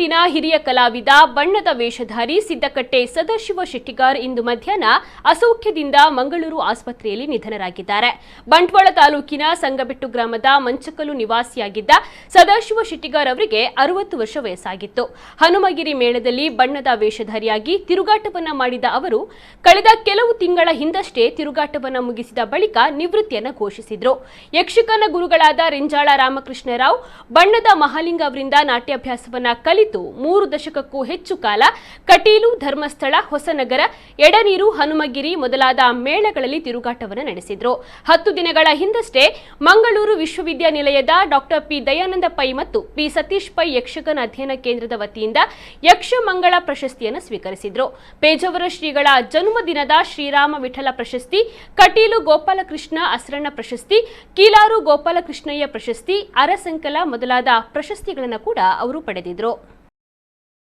ಹಿಟ್ಟಿನ ಹಿರಿಯ ಕಲಾವಿದ ಬಣ್ಣದ ವೇಷಧಾರಿ ಸಿದ್ದಕಟ್ಟೆ ಸದಾಶಿವ ಶೆಟ್ಟಿಗಾರ್ ಇಂದು ಮಧ್ಯಾಹ್ನ ಅಸೌಖ್ಯದಿಂದ ಮಂಗಳೂರು ಆಸ್ಪತ್ರೆಯಲ್ಲಿ ನಿಧನರಾಗಿದ್ದಾರೆ. ಬಂಟ್ವಾಳ ತಾಲೂಕಿನ ಸಂಗಬೆಟ್ಟು ಗ್ರಾಮದ ಮಂಚಕಲು ನಿವಾಸಿಯಾಗಿದ್ದ ಸದಾಶಿವ ಶೆಟ್ಟಿಗಾರ್ ಅವರಿಗೆ 60 ವರ್ಷ ವಯಸ್ಸಾಗಿತ್ತು. ಹನುಮಗಿರಿ ಮೇಳದಲ್ಲಿ ಬಣ್ಣದ ವೇಷಧಾರಿಯಾಗಿ ತಿರುಗಾಟವನ್ನ ಮಾಡಿದ ಅವರು ಕಳೆದ ಕೆಲವು ತಿಂಗಳ ಹಿಂದಷ್ಟೇ ತಿರುಗಾಟವನ್ನ ಮುಗಿಸಿದ ಬಳಿಕ ನಿವೃತ್ತಿಯನ್ನು ಘೋಷಿಸಿದ್ರು. ಯಕ್ಷಗಾನ ಗುರುಗಳಾದ ರಿಂಜಾಳ ರಾಮಕೃಷ್ಣರಾವ್ ಬಣ್ಣದ ಮಹಾಲಿಂಗ ಅವರಿಂದ ನಾಟ್ಯಾಭ್ಯಾಸವನ್ನ ಕಲಿತು 3 ದಶಕಕ್ಕೂ ಹೆಚ್ಚು ಕಾಲ ಕಟೀಲು, ಧರ್ಮಸ್ಥಳ, ಹೊಸನಗರ, ಎಡನೀರು, ಹನುಮಗಿರಿ ಮೊದಲಾದ ಮೇಳಗಳಲ್ಲಿ ತಿರುಗಾಟವನ್ನು ನಡೆಸಿದ್ರು. 10 ದಿನಗಳ ಹಿಂದಷ್ಟೇ ಮಂಗಳೂರು ವಿಶ್ವವಿದ್ಯಾನಿಲಯದ ಡಾಕ್ಟರ್ ಪಿ ದಯಾನಂದ ಪೈ ಮತ್ತು ಪಿ ಸತೀಶ್ ಪೈ ಯಕ್ಷಗಾನ ಅಧ್ಯಯನ ಕೇಂದ್ರದ ವತಿಯಿಂದ ಯಕ್ಷಮಂಗಳ ಪ್ರಶಸ್ತಿಯನ್ನು ಸ್ವೀಕರಿಸಿದ್ರು. ಪೇಜಾವರ ಶ್ರೀಗಳ ಜನ್ಮದಿನದ ಶ್ರೀರಾಮ ವಿಠಲ ಪ್ರಶಸ್ತಿ, ಕಟೀಲು ಗೋಪಾಲಕೃಷ್ಣ ಅಸರಣ್ಣ ಪ್ರಶಸ್ತಿ, ಕೀಲಾರು ಗೋಪಾಲಕೃಷ್ಣಯ್ಯ ಪ್ರಶಸ್ತಿ, ಅರಸಂಕಲ ಮೊದಲಾದ ಪ್ರಶಸ್ತಿಗಳನ್ನು ಕೂಡ ಅವರು ಪಡೆದಿದ್ರು.